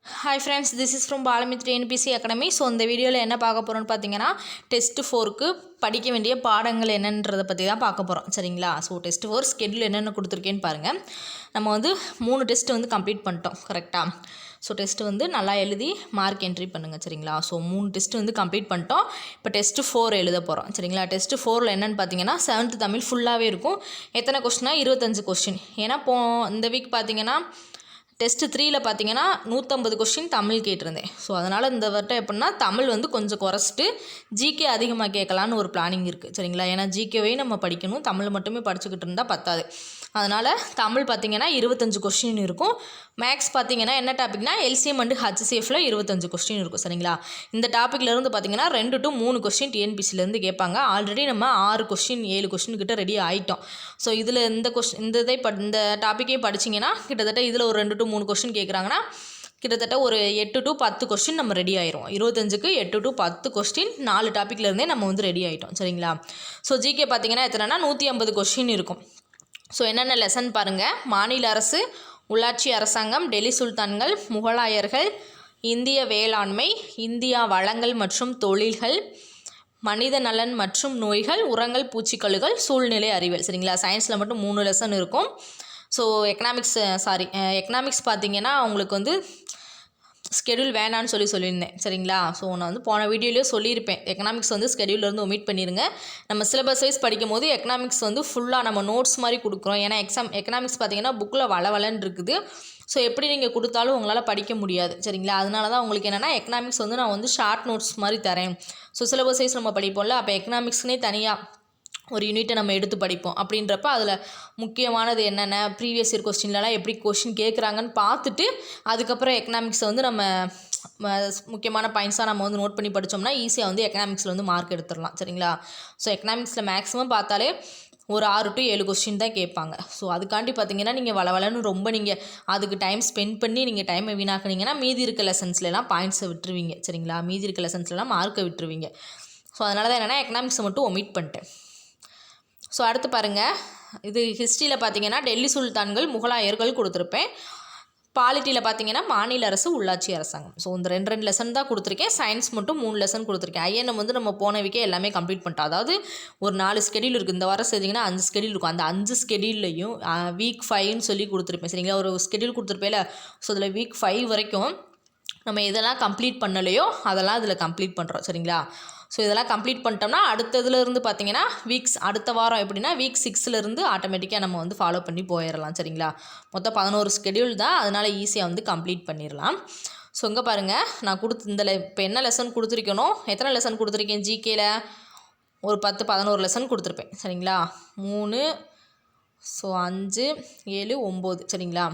Hi friends, this is from Balamithri NPC Academy. So இந்த வீடியோவில் என்ன பார்க்க போகிறோன்னு பார்த்தீங்கன்னா டெஸ்ட் 4க்கு படிக்க வேண்டிய பாடங்கள் என்னன்றதை பற்றி தான் பார்க்க போகிறோம் சரிங்களா. ஸோ டெஸ்ட் 4 ஸ்கெடியூல் என்னென்ன கொடுத்துருக்கேன்னு பாருங்கள். நம்ம வந்து 3 டெஸ்ட் வந்து கம்ப்ளீட் பண்ணிட்டோம் கரெக்டாக. ஸோ டெஸ்ட் வந்து நல்லா எழுதி மார்க் என்ட்ரி பண்ணுங்கள் சரிங்களா. ஸோ 3 டெஸ்ட் வந்து கம்ப்ளீட் பண்ணிட்டோம். இப்போ டெஸ்ட் 4 எழுத போகிறோம் சரிங்களா. டெஸ்ட் 4ல் என்னென்னு பார்த்தீங்கன்னா 7th தமிழ் ஃபுல்லாகவே இருக்கும். எத்தனை கொஸ்டினா 25 கொஸ்டின். ஏன்னா இந்த வீக் பார்த்தீங்கன்னா டெஸ்ட் 3ல் பார்த்தீங்கன்னா 150 கொஸ்டின் தமிழ் கேட்டிருந்தேன். ஸோ அதனால் இந்த வட்டம் எப்படின்னா தமிழ் வந்து கொஞ்சம் குறைச்சிட்டு ஜிகே அதிகமாக கேட்கலான்னு ஒரு பிளானிங் இருக்குது சரிங்களா. ஏன்னா ஜிகேவே நம்ம படிக்கணும், தமிழ் மட்டுமே படிச்சுக்கிட்டு இருந்தால் பத்தாது. அதனால் தமிழ் பார்த்திங்கன்னா 25 கொஸ்டின் இருக்கும். மேக்ஸ் பார்த்திங்கன்னா என்ன டாபிக்னா எல்சிஎம் அண்டு ஹச்சிசிஎஃப்பில் 25 கொஸ்டின் இருக்கும் சரிங்களா. இந்த டாப்பிக்லேருந்து பார்த்திங்கன்னா 2 to 3 கொஸ்டின் டிஎன்பிசிலேருந்து கேட்பாங்க. ஆல்ரெடி நம்ம 6 கொஸ்டின் 7 கொஸ்டின் கிட்ட ரெடி ஆகிட்டோம். ஸோ இதில் இந்த டாப்பிக்கே படிச்சிங்கன்னா கிட்டத்தட்ட இதில் ஒரு 2 to 3 கொஸ்டின் கேட்குறாங்கன்னா கிட்டத்தட்ட ஒரு 8 to 10 கொஸ்டின் நம்ம ரெடி ஆயிரும். 25க்கு 8 to 10 கொஸ்டின் 4 டாப்பிக்லேருந்தே நம்ம வந்து ரெடி ஆகிட்டோம் சரிங்களா. ஸோ ஜிகே பார்த்திங்கன்னா எத்தனைனா 150 கொஸ்டின் இருக்கும். ஸோ என்னென்ன லெசன் பாருங்கள். மாநில அரசு, உள்ளாட்சி அரசாங்கம், டெல்லி சுல்தான்கள், முகலாயர்கள், இந்திய வேளாண்மை, இந்தியா வளங்கள் மற்றும் தொழில்கள், மனித நலன் மற்றும் நோய்கள், உரங்கள், பூச்சிக்கொல்லிகள், சூழ்நிலை அறிவியல் சரிங்களா. சயின்ஸில் மட்டும் 3 லெசன் இருக்கும். ஸோ எக்கனாமிக்ஸ் பார்த்திங்கன்னா உங்களுக்கு வந்து ஸ்கெடியூல் வேணான்னு சொல்லியிருந்தேன் சரிங்களா. ஸோ நான் வந்து போன வீடியோலேயே சொல்லியிருப்பேன், எக்கனாமிக்ஸ் வந்து ஸ்கெடியூலேருந்து ஒமிட் பண்ணிடுங்க. நம்ம சிலபஸ் வைஸ் படிக்கும் போது எக்கனாமிக்ஸ் வந்து ஃபுல்லாக நம்ம நோட்ஸ் மாதிரி கொடுக்குறோம். ஏன்னா எக்கனாமிக்ஸ் பார்த்திங்கன்னா புக்கில் வளவலன்னு இருக்குது. ஸோ எப்படி நீங்கள் கொடுத்தாலும் உங்களால் படிக்க முடியாது சரிங்களா. அதனால தான் உங்களுக்கு என்னென்னா எக்கனாமிக்ஸ் வந்து நான் வந்து ஷார்ட் நோட்ஸ் மாதிரி தரேன். ஸோ சிலபஸ் வைஸ் நம்ம படிப்போம்ல, அப்போ எக்கனாமிக்ஸ்னே தனியாக ஒரு யூனிட்டை நம்ம எடுத்து படிப்போம். அப்படின்றப்ப அதில் முக்கியமானது என்னென்ன, ப்ரீவியஸ் இயர் கொஸ்டின்லலாம் எப்படி கொஸ்டின் கேட்குறாங்கன்னு பார்த்துட்டு அதுக்கப்புறம் எக்கனாமிக்ஸை வந்து நம்ம முக்கியமான பாயிண்ட்ஸாக நம்ம வந்து நோட் பண்ணி படித்தோம்னா ஈஸியாக வந்து எக்கனாமிக்ஸில் வந்து மார்க் எடுத்துடலாம் சரிங்களா. ஸோ எக்கனாமிக்ஸில் மேக்ஸிமம் பார்த்தாலே ஒரு 6 to 7 கொஸ்டின் தான் கேட்பாங்க. ஸோ அதுக்காண்டி பார்த்தீங்கன்னா நீங்கள் வளவலன்னு ரொம்ப நீங்கள் அதுக்கு டைம் ஸ்பெண்ட் பண்ணி நீங்கள் டைமை வீணாக்குனீங்கன்னா மீதி இருக்க லெசன்ஸ்லாம் பாயிண்ட்ஸை விட்டுருவீங்க சரிங்களா. மீதி இருக்க லெசன்ஸ்லாம் மார்க்கை விட்டுருவீங்க. ஸோ அதனால தான் என்னென்னா எக்கனாமிக்ஸை மட்டும் ஒமிட் பண்ணிட்டேன். ஸோ அடுத்து பாருங்கள், இது ஹிஸ்ட்ரியில் பார்த்தீங்கன்னா டெல்லி சுல்தான்கள், முகலாயர்கள் கொடுத்துருப்பேன். பாலிட்டியில் பார்த்தீங்கன்னா மாநில அரசு, உள்ளாட்சி அரசாங்கம். ஸோ இந்த 2 லெசன் தான் கொடுத்துருக்கேன். சயின்ஸ் மட்டும் 3 லெசன் கொடுத்துருக்கேன். ஐஎன்எம் வந்து நம்ம போன வீக்கே எல்லாமே கம்ப்ளீட் பண்ணிட்டோம். அதாவது ஒரு 4 ஸ்கெடியூல் இருக்குது. இந்த வாரம் செஞ்சிங்கன்னா 5 ஸ்கெடியூல் இருக்கும். அந்த 5 ஸ்கெடியூல்லையும் வீக் 5ன்னு சொல்லி கொடுத்துருப்பேன் சரிங்களா. ஒரு ஸ்கெடியூல் கொடுத்துருப்பேல. ஸோ அதில் வீக் 5 வரைக்கும் நம்ம எதெல்லாம் கம்ப்ளீட் பண்ணலையோ அதெல்லாம் இதில் கம்ப்ளீட் பண்ணுறோம் சரிங்களா. ஸோ இதெல்லாம் கம்ப்ளீட் பண்ணிட்டோம்னா அடுத்ததுலேருந்து பார்த்தீங்கன்னா அடுத்த வாரம் எப்படின்னா வீக் 6லேருந்து ஆட்டோமேட்டிக்காக நம்ம வந்து ஃபாலோ பண்ணி போயிடலாம் சரிங்களா. மொத்தம் 11 ஸ்கெடியூல் தான், அதனால் ஈஸியாக வந்து கம்ப்ளீட் பண்ணிடலாம். ஸோ இங்கே பாருங்கள், நான் இப்போ என்ன லெசன் கொடுத்துருக்கணும், எத்தனை லெசன் கொடுத்துருக்கேன் ஜிகேயில் ஒரு 10-11 லெசன் கொடுத்துருப்பேன் சரிங்களா. 3 ஸோ 5 7 9 சரிங்களா.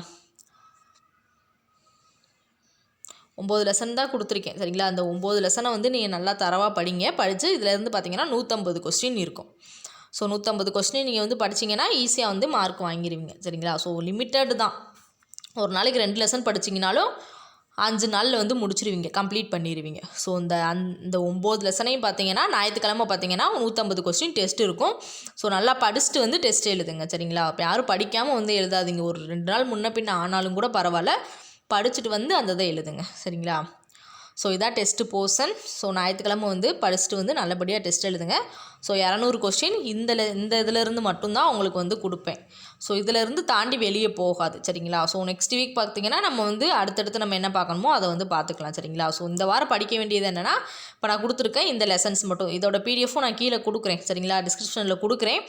9 லெசன் தான் கொடுத்துருக்கேன் சரிங்களா. அந்த 9 லெசனை வந்து நீங்கள் நல்லா தரவாக படித்து இதிலேருந்து பார்த்தீங்கன்னா 150 கொஸ்டின் இருக்கும். ஸோ 150 கொஸ்டின் நீங்கள் வந்து படிச்சிங்கன்னா ஈஸியாக வந்து மார்க் வாங்கிடுவீங்க சரிங்களா. ஸோ லிமிட்டட் தான். ஒரு நாளைக்கு 2 லெசன் படிச்சிங்கனாலும் 5 நாளில் வந்து முடிச்சிருவீங்க, கம்ப்ளீட் பண்ணிடுவீங்க. ஸோ இந்த 9 லெசனையும் பார்த்தீங்கன்னா ஞாயிற்றுக்கிழமை பார்த்தீங்கன்னா 150 கொஸ்டின் டெஸ்ட் இருக்கும். ஸோ நல்லா படிச்சுட்டு வந்து டெஸ்ட் எழுதுங்க சரிங்களா. இப்போ யாரும் படிக்காமல் வந்து எழுதாதீங்க. ஒரு 2 நாள் முன்ன பின்ன ஆனாலும் கூட பரவாயில்ல, படிச்சுட்டு வந்து அந்த இதை எழுதுங்க சரிங்களா. ஸோ இதான் டெஸ்ட்டு போர்ஷன். ஸோ ஞாயிற்றுக்கிழமை வந்து படிச்சுட்டு வந்து நல்லபடியாக டெஸ்ட் எழுதுங்க. ஸோ 200 கொஸ்டின் இந்த இதிலேருந்து மட்டும்தான் உங்களுக்கு வந்து கொடுப்பேன். ஸோ இதிலேருந்து தாண்டி வெளியே போகாது சரிங்களா. ஸோ நெக்ஸ்ட் வீக் பார்த்தீங்கன்னா நம்ம வந்து அடுத்தடுத்து நம்ம என்ன பார்க்கணுமோ அதை வந்து பார்த்துக்கலாம் சரிங்களா. ஸோ இந்த வாரம் படிக்க வேண்டியது என்னென்னா இப்போ நான் கொடுத்துருக்கேன் இந்த லெசன்ஸ் மட்டும். இதோட பிடிஎஃப்பும் நான் கீழே கொடுக்குறேன் சரிங்களா, டிஸ்கிரிப்ஷனில் கொடுக்குறேன்.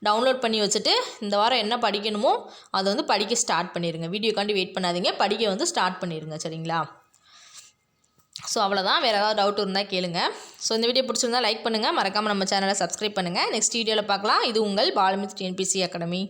டவுன்லோட் பண்ணி வச்சுட்டு இந்த வாரம் என்ன படிக்கணுமோ அதை வந்து படிக்க ஸ்டார்ட் பண்ணிடுங்க. வீடியோக்காண்டி வெயிட் பண்ணாதீங்க, படிக்க வந்து ஸ்டார்ட் பண்ணிடுங்க சரிங்களா. ஸோ அவ்வளோதான். வேறு ஏதாவது டவுட் இருந்தால் கேளுங்க. ஸோ இந்த வீடியோ பிடிச்சிருந்தால் லைக் பண்ணுங்கள், மறக்காமல் நம்ம சேனலை சப்ஸ்கிரைப் பண்ணுங்கள். நெக்ஸ்ட் வீடியோவில் பார்க்கலாம். இது உங்கள் பாலமித்ரி NPC அகாடமி.